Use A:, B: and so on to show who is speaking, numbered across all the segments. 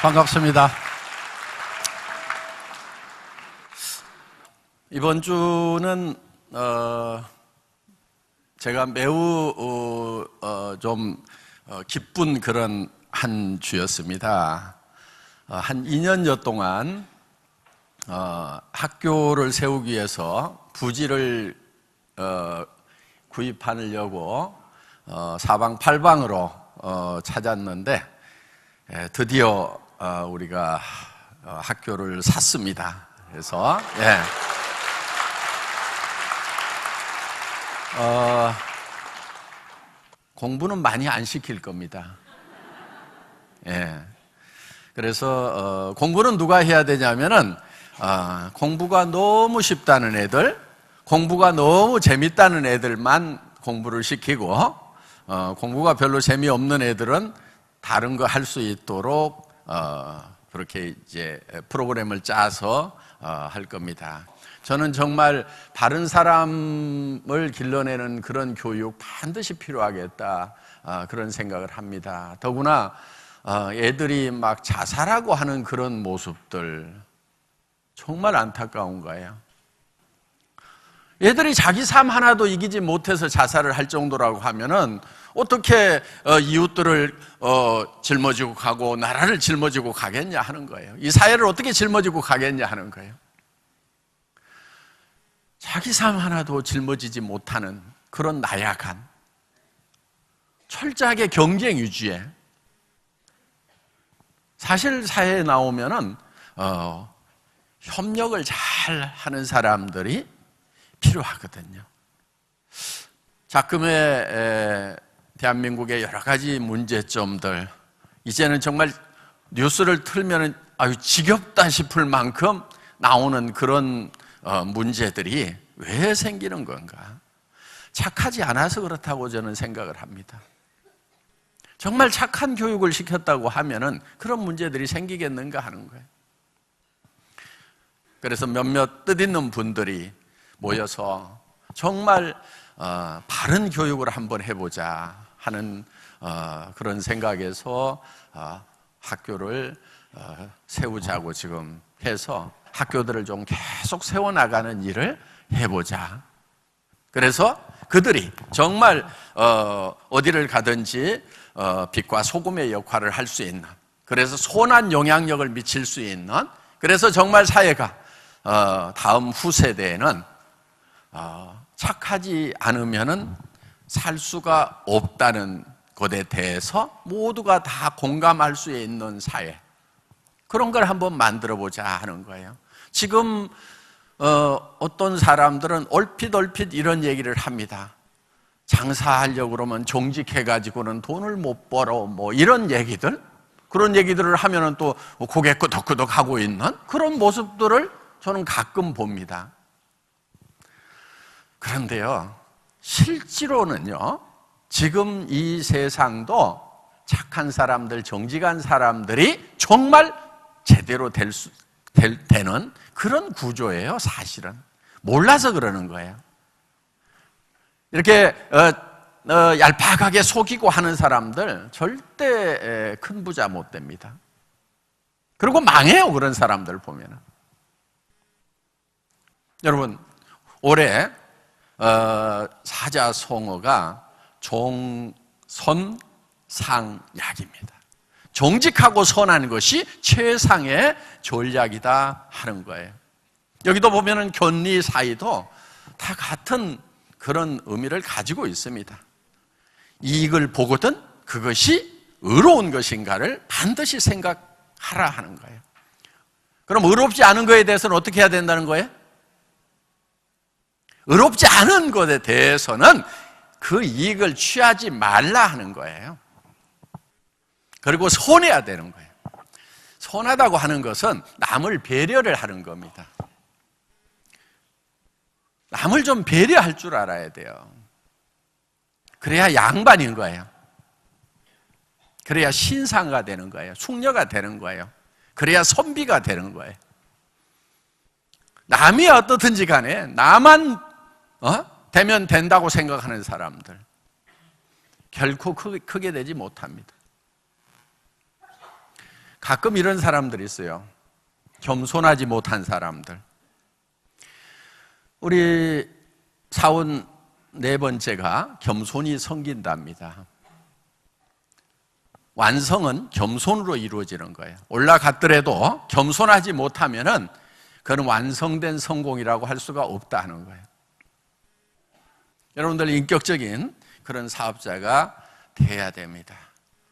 A: 반갑습니다. 이번 주는 제가 매우 좀 기쁜 그런 한 주였습니다. 한 2년여 동안 학교를 세우기 위해서 부지를 구입하려고 사방팔방으로 찾았는데 드디어 우리가 학교를 샀습니다. 그래서 공부는 많이 안 시킬 겁니다. 그래서 공부는 누가 해야 되냐면은 공부가 너무 쉽다는 애들, 공부가 너무 재밌다는 애들만 공부를 시키고 공부가 별로 재미없는 애들은 다른 거 할 수 있도록 그렇게 이제 프로그램을 짜서 할 겁니다. 저는 정말 바른 사람을 길러내는 그런 교육 반드시 필요하겠다, 그런 생각을 합니다. 더구나 애들이 막 자살하고 하는 그런 모습들 정말 안타까운 거예요. 애들이 자기 삶 하나도 이기지 못해서 자살을 할 정도라고 하면은 어떻게 이웃들을 짊어지고 가고 나라를 짊어지고 가겠냐 하는 거예요. 이 사회를 어떻게 짊어지고 가겠냐 하는 거예요. 자기 삶 하나도 짊어지지 못하는 그런 나약한, 철저하게 경쟁 위주의, 사실 사회에 나오면은 협력을 잘 하는 사람들이 필요하거든요. 작금의 대한민국의 여러 가지 문제점들, 이제는 정말 뉴스를 틀면 아유 지겹다 싶을 만큼 나오는 그런 문제들이 왜 생기는 건가? 착하지 않아서 그렇다고 저는 생각을 합니다. 정말 착한 교육을 시켰다고 하면은 그런 문제들이 생기겠는가 하는 거예요. 그래서 몇몇 뜻있는 분들이 모여서 정말 바른 교육을 한번 해보자 하는 그런 생각에서 학교를 세우자고 지금 해서 학교들을 좀 계속 세워나가는 일을 해보자. 그래서 그들이 정말 어디를 가든지 빛과 소금의 역할을 할 수 있는, 그래서 선한 영향력을 미칠 수 있는, 그래서 정말 사회가 다음 후세대에는 착하지 않으면은 살 수가 없다는 것에 대해서 모두가 다 공감할 수 있는 사회, 그런 걸 한번 만들어 보자 하는 거예요. 지금 어떤 사람들은 얼핏 이런 얘기를 합니다. 장사하려고 그러면 정직해가지고는 돈을 못 벌어, 뭐 이런 얘기들, 그런 얘기들을 하면은 또 고개 끄덕끄덕 하고 있는 그런 모습들을 저는 가끔 봅니다. 그런데요, 실제로는요, 지금 이 세상도 착한 사람들, 정직한 사람들이 정말 제대로 되는 그런 구조예요, 사실은. 몰라서 그러는 거예요. 이렇게 얄팍하게 속이고 하는 사람들 절대 큰 부자 못 됩니다. 그리고 망해요, 그런 사람들 보면은. 여러분, 올해 사자성어가 종선상약입니다. 정직하고 선한 것이 최상의 전략이다 하는 거예요. 여기도 보면은 견리 사이도 다 같은 그런 의미를 가지고 있습니다. 이익을 보거든 그것이 의로운 것인가를 반드시 생각하라 하는 거예요. 그럼 의롭지 않은 것에 대해서는 어떻게 해야 된다는 거예요? 의롭지 않은 것에 대해서는 그 이익을 취하지 말라 하는 거예요. 그리고 선해야 되는 거예요. 선하다고 하는 것은 남을 배려를 하는 겁니다. 남을 좀 배려할 줄 알아야 돼요. 그래야 양반인 거예요. 그래야 신상가 되는 거예요. 숙녀가 되는 거예요. 그래야 선비가 되는 거예요. 남이 어떻든지 간에 나만 되면 된다고 생각하는 사람들 결코 크게 되지 못합니다. 가끔 이런 사람들이 있어요. 겸손하지 못한 사람들. 우리 사원 네 번째가 겸손이 섬긴답니다. 완성은 겸손으로 이루어지는 거예요. 올라갔더라도 겸손하지 못하면은 그건 완성된 성공이라고 할 수가 없다는 거예요. 여러분들 인격적인 그런 사업자가 돼야 됩니다.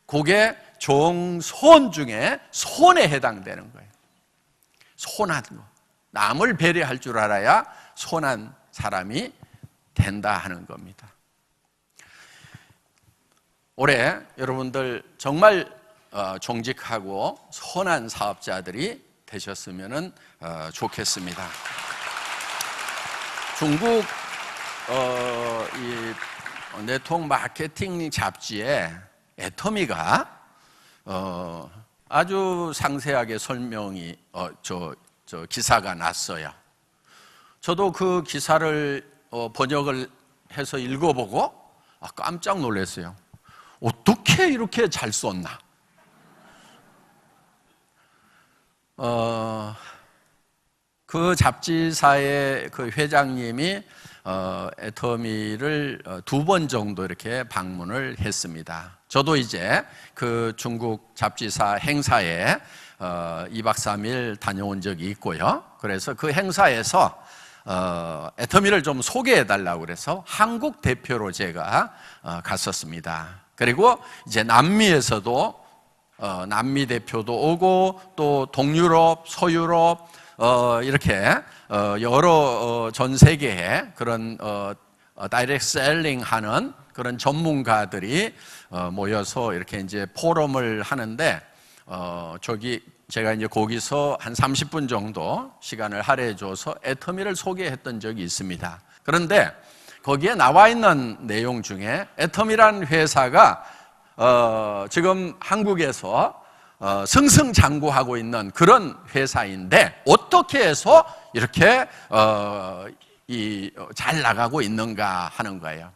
A: 그게 종손 중에 손에 해당되는 거예요. 손한 거. 남을 배려할 줄 알아야 손한 사람이 된다 하는 겁니다. 올해 여러분들 정말 정직하고 선한 사업자들이 되셨으면 좋겠습니다. 중국 이 네트워크 마케팅 잡지에 애터미가 아주 상세하게 설명이 기사가 났어요. 저도 그 기사를 번역을 해서 읽어보고 깜짝 놀랐어요. 어떻게 이렇게 잘 썼나? 그 잡지사의 그 회장님이 애터미를 2번 정도 이렇게 방문을 했습니다. 저도 이제 그 중국 잡지사 행사에 2박 3일 다녀온 적이 있고요. 그래서 그 행사에서 애터미를 좀 소개해 달라고 그래서 한국 대표로 제가 갔었습니다. 그리고 이제 남미에서도 남미 대표도 오고 또 동유럽, 서유럽 이렇게 여러 전 세계에 그런 다이렉트 셀링 하는 그런 전문가들이 모여서 이렇게 이제 포럼을 하는데 제가 이제 거기서 한 30분 정도 시간을 할애해 줘서 애터미를 소개했던 적이 있습니다. 그런데 거기에 나와 있는 내용 중에 애터미라는 회사가 지금 한국에서 승승장구하고 있는 그런 회사인데 어떻게 해서 이렇게 잘 나가고 있는가 하는 거예요.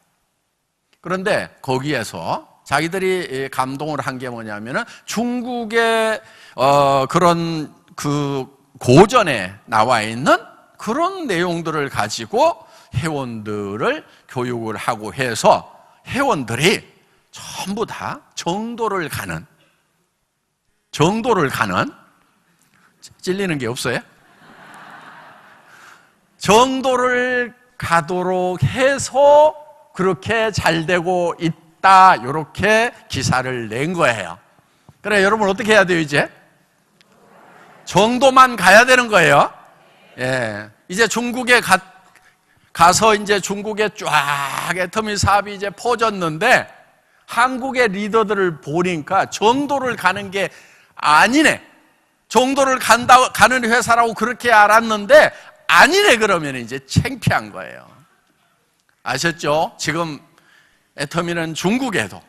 A: 그런데 거기에서 자기들이 감동을 한 게 뭐냐면은 중국의 그런 그 고전에 나와 있는 그런 내용들을 가지고 회원들을 교육을 하고 해서 회원들이 전부 다 정도를 가는 찔리는 게 없어요? 정도를 가도록 해서 그렇게 잘 되고 있다 이렇게 기사를 낸 거예요. 그래 여러분 어떻게 해야 돼요 이제? 정도만 가야 되는 거예요. 예, 이제 중국에 가서 이제 중국에 쫙 애터미 사업이 이제 퍼졌는데 한국의 리더들을 보니까 정도를 가는 게 아니네. 정도를 가는 회사라고 그렇게 알았는데 아니네 그러면 이제 창피한 거예요. 아셨죠? 지금 애터미는 중국에도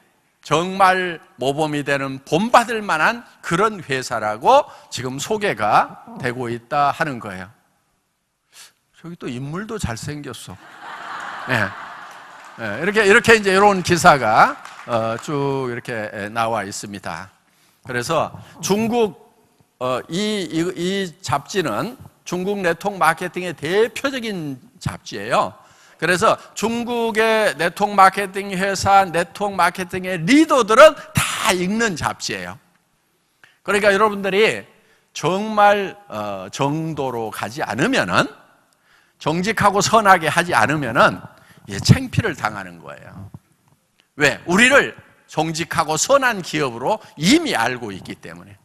A: 정말 모범이 되는 본받을 만한 그런 회사라고 지금 소개가 되고 있다 하는 거예요. 저기 또 인물도 잘생겼어. 네. 네. 이렇게 이제 이런 기사가 쭉 이렇게 나와 있습니다. 그래서 중국 이 잡지는 중국 네트워크 마케팅의 대표적인 잡지예요. 그래서 중국의 네트워크 마케팅 회사, 네트워크 마케팅의 리더들은 다 읽는 잡지예요. 그러니까 여러분들이 정말 정도로 가지 않으면은 정직하고 선하게 하지 않으면은 창피를 당하는 거예요. 왜? 우리를 정직하고 선한 기업으로 이미 알고 있기 때문에.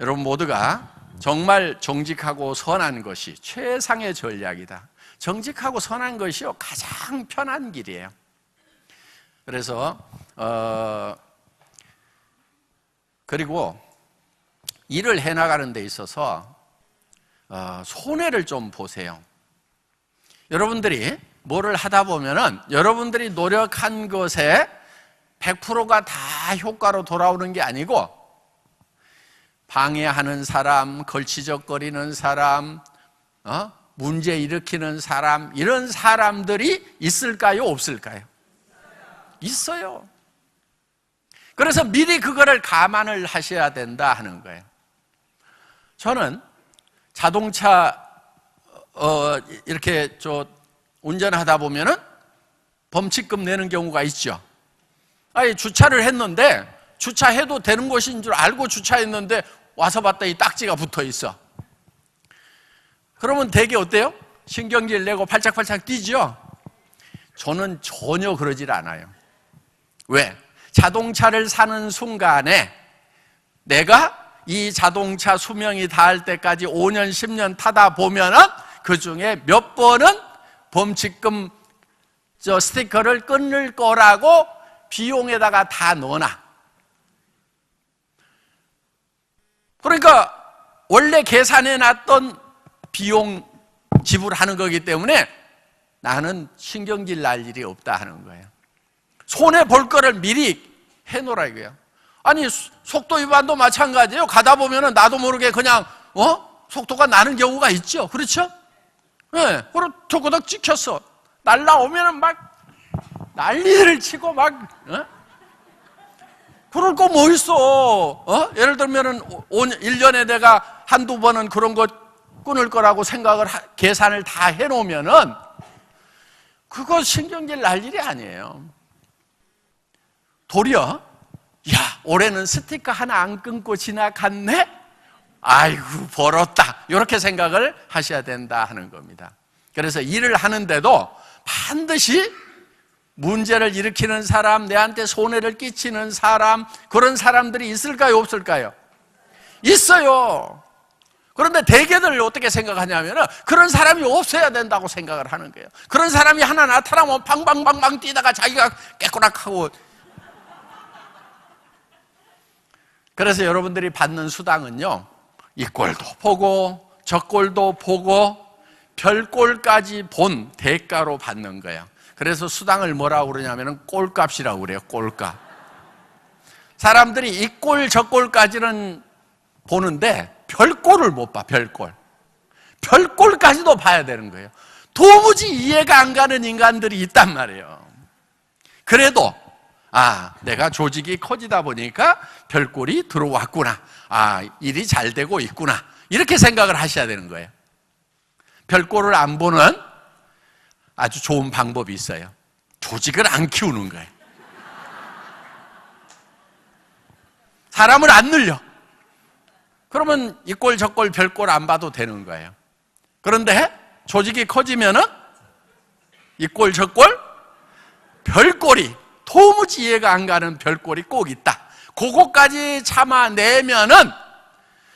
A: 여러분 모두가 정말 정직하고 선한 것이 최상의 전략이다. 정직하고 선한 것이요 가장 편한 길이에요. 그래서 그리고 일을 해나가는 데 있어서 손해를 좀 보세요. 여러분들이 뭐를 하다 보면은 여러분들이 노력한 것에 100%가 다 효과로 돌아오는 게 아니고 방해하는 사람, 걸치적거리는 사람, 문제 일으키는 사람, 이런 사람들이 있을까요? 없을까요? 있어요. 그래서 미리 그거를 감안을 하셔야 된다 하는 거예요. 저는 자동차 이렇게 운전하다 보면은 범칙금 내는 경우가 있죠. 아니, 주차를 했는데 주차해도 되는 곳인 줄 알고 주차했는데 와서 봤더니 딱지가 붙어 있어. 그러면 되게 어때요? 신경질 내고 팔짝팔짝 뛰죠? 저는 전혀 그러질 않아요. 왜? 자동차를 사는 순간에 내가 이 자동차 수명이 닿을 때까지 5년, 10년 타다 보면은 그 중에 몇 번은 범칙금 스티커를 끊을 거라고 비용에다가 다 넣어놔. 그러니까 원래 계산해 놨던 비용 지불하는 거기 때문에 나는 신경질 날 일이 없다 하는 거예요. 손해 볼 거를 미리 해놓으라 이거예요. 아니, 속도 위반도 마찬가지예요. 가다 보면은 나도 모르게 그냥 속도가 나는 경우가 있죠. 그렇죠? 네, 그리고 토그덕 찍혔어. 날라오면은 막 난리를 치고 막 그럴 거 뭐 있어? 예를 들면은 1년에 내가 한두 번은 그런 거 끊을 거라고 생각을 계산을 다 해놓으면은 그거 신경질 날 일이 아니에요. 도리어 야, 올해는 스티커 하나 안 끊고 지나갔네? 아이고, 벌었다. 이렇게 생각을 하셔야 된다 하는 겁니다. 그래서 일을 하는데도 반드시 문제를 일으키는 사람, 내한테 손해를 끼치는 사람, 그런 사람들이 있을까요, 없을까요? 있어요. 그런데 대개들 어떻게 생각하냐면 그런 사람이 없어야 된다고 생각을 하는 거예요. 그런 사람이 하나 나타나면 방방방방 뛰다가 자기가 깨꼬락하고. 그래서 여러분들이 받는 수당은요, 이 꼴도 보고 저 꼴도 보고 별꼴까지 본 대가로 받는 거예요. 그래서 수당을 뭐라고 그러냐면 꼴값이라고 그래요. 꼴값. 사람들이 이 꼴 저 꼴까지는 보는데 별꼴을 못 봐. 별꼴. 별꼴까지도 봐야 되는 거예요. 도무지 이해가 안 가는 인간들이 있단 말이에요. 그래도 내가 조직이 커지다 보니까 별꼴이 들어왔구나. 일이 잘 되고 있구나. 이렇게 생각을 하셔야 되는 거예요. 별꼴을 안 보는 아주 좋은 방법이 있어요. 조직을 안 키우는 거예요. 사람을 안 늘려. 그러면 이 꼴 저 꼴 별꼴 안 봐도 되는 거예요. 그런데 조직이 커지면은 이 꼴 저 꼴 별꼴이 도무지 이해가 안 가는 별꼴이 꼭 있다. 그거까지 참아내면은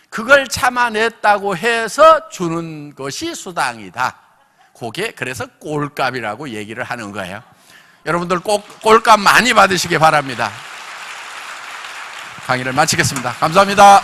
A: 그걸 참아냈다고 해서 주는 것이 수당이다. 그게 그래서 꼴값이라고 얘기를 하는 거예요. 여러분들 꼭 꼴값 많이 받으시기 바랍니다. 강의를 마치겠습니다. 감사합니다.